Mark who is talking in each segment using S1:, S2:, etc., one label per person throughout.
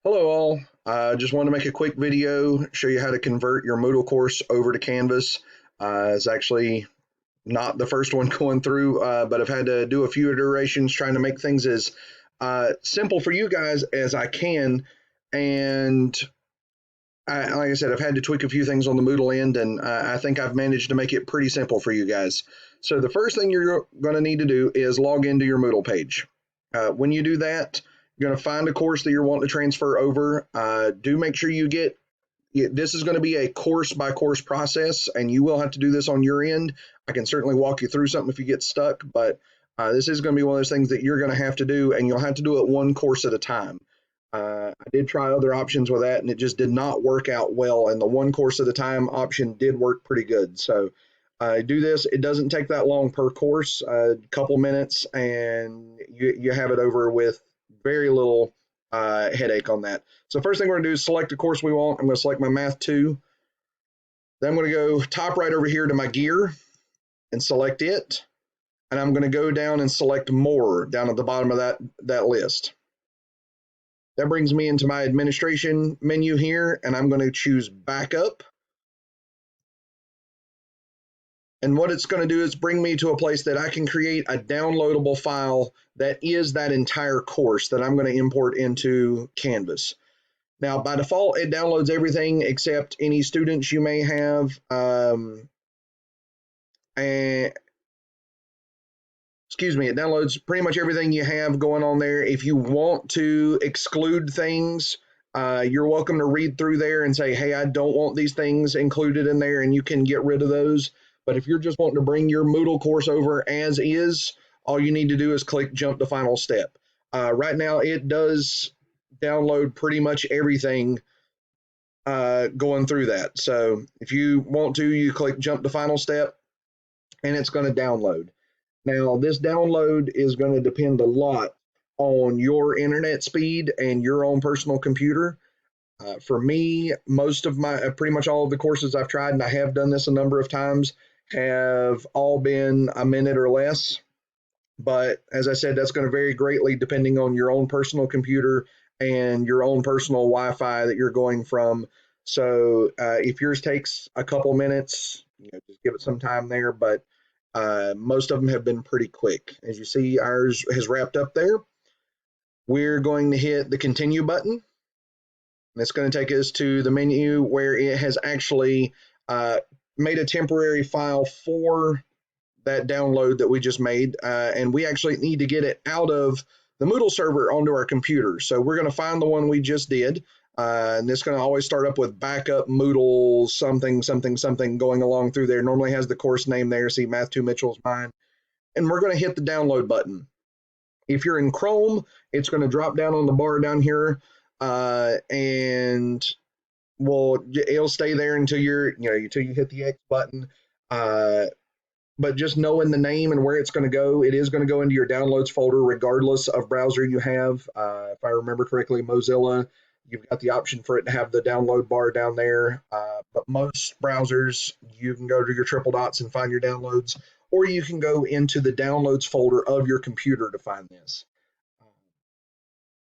S1: Hello all. I just want to make a quick video, show you how to convert your Moodle course over to Canvas. It's actually not the first one going through, but I've had to do a few iterations trying to make things as simple for you guys as I can. And like I said, I've had to tweak a few things on the Moodle end, and I think I've managed to make it pretty simple for you guys. So the first thing you're going to need to do is log into your Moodle page. When you do that, you're going to find a course that you're wanting to transfer over. Do make sure you get this is going to be a course by course process, and you will have to do this on your end. I can certainly walk you through something if you get stuck, but this is going to be one of those things that you're going to have to do, and you'll have to do it one course at a time. I did try other options with that, and it just did not work out well. And the one course at a time option did work pretty good. So do this. It doesn't take that long per course, a couple minutes, and you have it over with very little headache on that. So first thing we're going to do is select the course we want. I'm going to select my Math 2. Then I'm going to go top right over here to my gear and select it. And I'm going to go down and select more down at the bottom of that list. That brings me into my administration menu here, and I'm going to choose backup. And what it's going to do is bring me to a place that I can create a downloadable file that is that entire course that I'm going to import into Canvas. Now, by default, it downloads everything except any students you may have. And excuse me, it downloads pretty much everything you have going on there. If you want to exclude things, you're welcome to read through there and say, hey, I don't want these things included in there, and you can get rid of those. But if you're just wanting to bring your Moodle course over as is, all you need to do is click jump to final step. Right now, it does download pretty much everything going through that. So if you want to, you click jump to final step, and it's going to download. Now, this download is going to depend a lot on your internet speed and your own personal computer. For me, pretty much all of the courses I've tried, and I have done this a number of times, have all been a minute or less. But as I said, that's going to vary greatly depending on your own personal computer and your own personal Wi-Fi that you're going from. So if yours takes a couple minutes, just give it some time there. But most of them have been pretty quick. As you see, ours has wrapped up there. We're going to hit the continue button. It's going to take us to the menu where it has actually made a temporary file for that download that we just made. And we actually need to get it out of the Moodle server onto our computer. So we're going to find the one we just did. And it's going to always start up with backup Moodle something, something, something going along through there. Normally has the course name there. See, Math 2 Mitchell's mine. And we're going to hit the download button. If you're in Chrome, it's going to drop down on the bar down here. And it'll stay there until until you hit the X button. But just knowing the name and where it's going to go, it is going to go into your downloads folder regardless of browser you have. If I remember correctly, Mozilla, you've got the option for it to have the download bar down there. But most browsers, you can go to your triple dots and find your downloads, or you can go into the downloads folder of your computer to find this.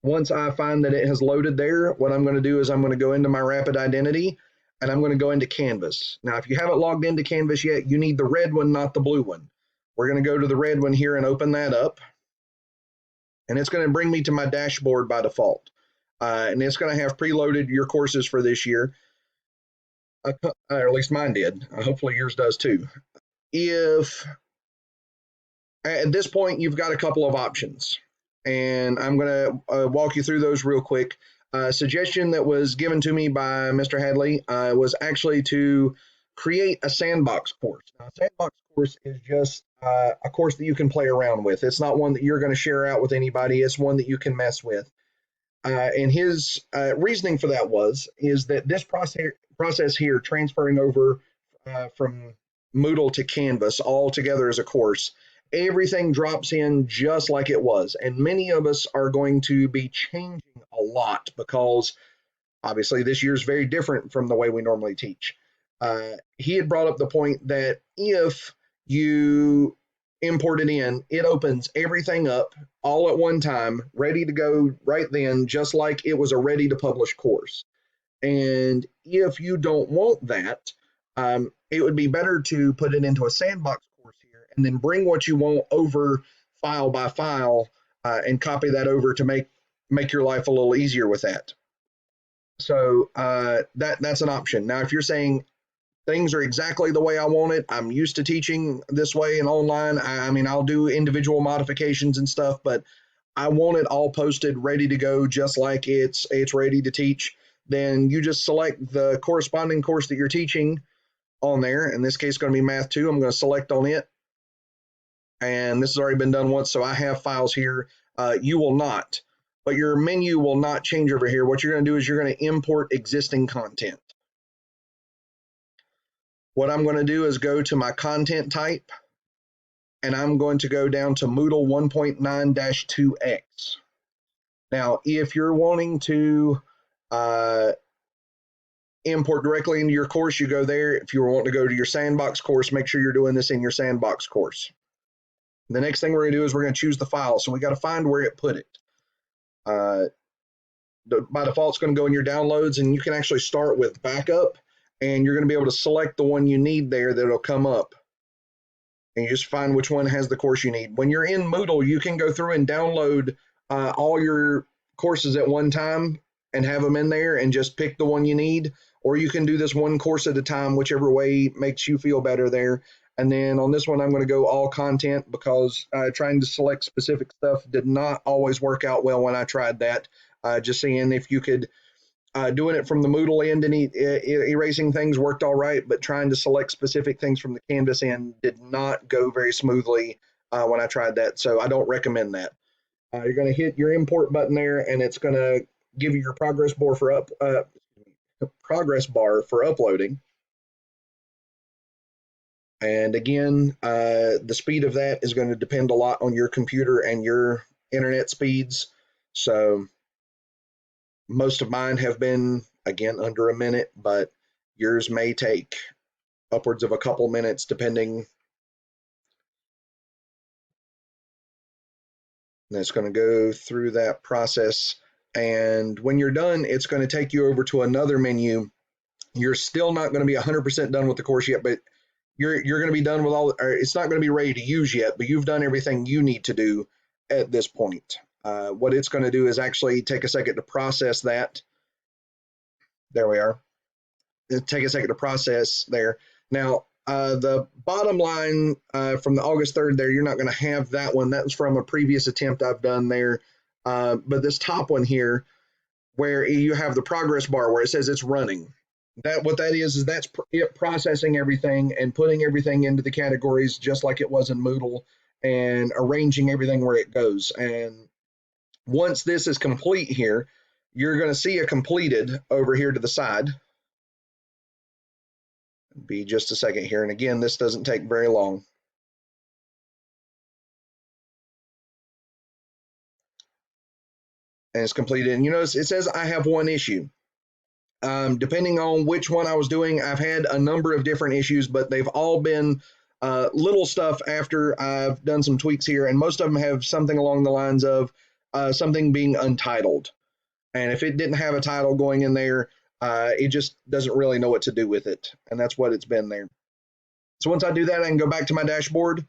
S1: Once I find that it has loaded there, what I'm going to do is I'm going to go into my Rapid Identity, and I'm going to go into Canvas. Now, if you haven't logged into Canvas yet, you need the red one, not the blue one. We're going to go to the red one here and open that up. And it's going to bring me to my dashboard by default. And it's going to have preloaded your courses for this year. Or at least mine did. Hopefully yours does too. If at this point you've got a couple of options, and I'm going to walk you through those real quick. A suggestion that was given to me by Mr. Hadley was actually to create a sandbox course. Now, a sandbox course is just a course that you can play around with. It's not one that you're going to share out with anybody. It's one that you can mess with. And his reasoning for that is that this process here, transferring over from Moodle to Canvas all together as a course, everything drops in just like it was. And many of us are going to be changing a lot because obviously this year is very different from the way we normally teach. He had brought up the point that if you import it in, it opens everything up all at one time, ready to go right then, just like it was a ready to publish course. And if you don't want that, it would be better to put it into a sandbox course here and then bring what you want over file by file and copy that over to make your life a little easier with that. So that's an option. Now, if you're saying things are exactly the way I want it, I'm used to teaching this way and online. I mean, I'll do individual modifications and stuff, but I want it all posted, ready to go, just like it's ready to teach. Then you just select the corresponding course that you're teaching on there. In this case, it's going to be Math 2. I'm going to select on it. And this has already been done once, so I have files here. You will not, but your menu will not change over here. What you're going to do is you're going to import existing content. What I'm going to do is go to my content type, and I'm going to go down to Moodle 1.9-2x. Now, if you're wanting to import directly into your course, you go there. If you want to go to your sandbox course, make sure you're doing this in your sandbox course. The next thing we're going to do is we're going to choose the file. So we got to find where it put it. By default, it's going to go in your downloads, and you can actually start with backup, and you're going to be able to select the one you need there that'll come up. And you just find which one has the course you need. When you're in Moodle, you can go through and download all your courses at one time and have them in there and just pick the one you need. Or you can do this one course at a time, whichever way makes you feel better there. And then on this one, I'm going to go all content because trying to select specific stuff did not always work out well when I tried that. Just seeing if you could doing it from the Moodle end and erasing things worked all right, but trying to select specific things from the Canvas end did not go very smoothly when I tried that. So I don't recommend that. You're going to hit your import button there, and it's going to give you your progress bar for uploading. And again, the speed of that is going to depend a lot on your computer and your internet speeds. So most of mine have been, again, under a minute, but yours may take upwards of a couple minutes depending. And it's going to go through that process. And when you're done, it's going to take you over to another menu. You're still not going to be 100% done with the course yet, but you're going to be done with all, or it's not going to be ready to use yet, but you've done everything you need to do at this point. What it's going to do is actually take a second to process that. There we are. It'll take a second to process there. Now, the bottom line from the August 3rd there, you're not going to have that one. That was from a previous attempt I've done there. But this top one here, where you have the progress bar where it says it's running. What that is that's it processing everything and putting everything into the categories just like it was in Moodle and arranging everything where it goes. And once this is complete here, you're going to see a completed over here to the side. Be just a second here. And again, this doesn't take very long. And it's completed. And you notice it says I have one issue. Depending on which one I was doing, I've had a number of different issues, but they've all been little stuff after I've done some tweaks here. And most of them have something along the lines of something being untitled. And if it didn't have a title going in there, it just doesn't really know what to do with it. And that's what it's been there. So once I do that, I can go back to my dashboard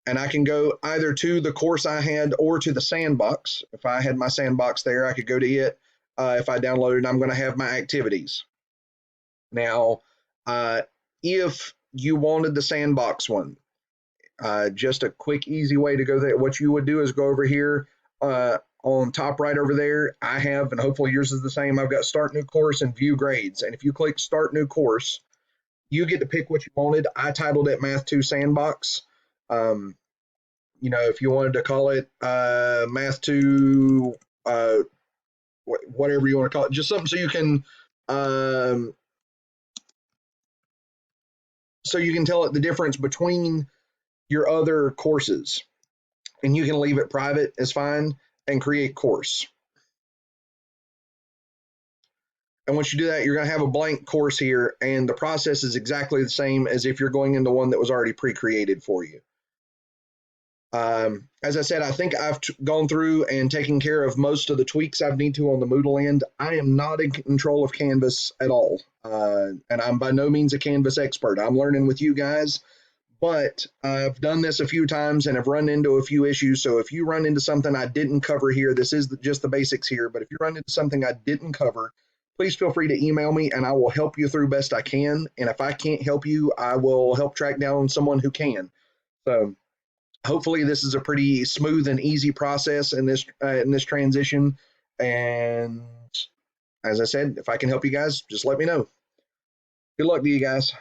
S1: and I can go either to the course I had or to the sandbox. If I had my sandbox there, I could go to it. If I downloaded, I'm going to have my activities. Now, if you wanted the sandbox one, just a quick, easy way to go there, what you would do is go over here on top right over there. I have, and hopefully yours is the same, I've got start new course and view grades. And if you click start new course, you get to pick what you wanted. I titled it Math 2 Sandbox. If you wanted to call it Math 2, whatever you want to call it, just something so you can tell it the difference between your other courses. And you can leave it private, it's fine, and create course. And once you do that, you're going to have a blank course here, and the process is exactly the same as if you're going into one that was already pre-created for you. As I said, I think I've gone through and taken care of most of the tweaks I need to on the Moodle end. I am not in control of Canvas at all, and I'm by no means a Canvas expert. I'm learning with you guys, but I've done this a few times and have run into a few issues. So if you run into something I didn't cover here, this is just the basics here, but if you run into something I didn't cover, please feel free to email me and I will help you through best I can. And if I can't help you, I will help track down someone who can. So hopefully this is a pretty smooth and easy process in this transition. And as I said, if I can help you guys, just let me know. Good luck to you guys.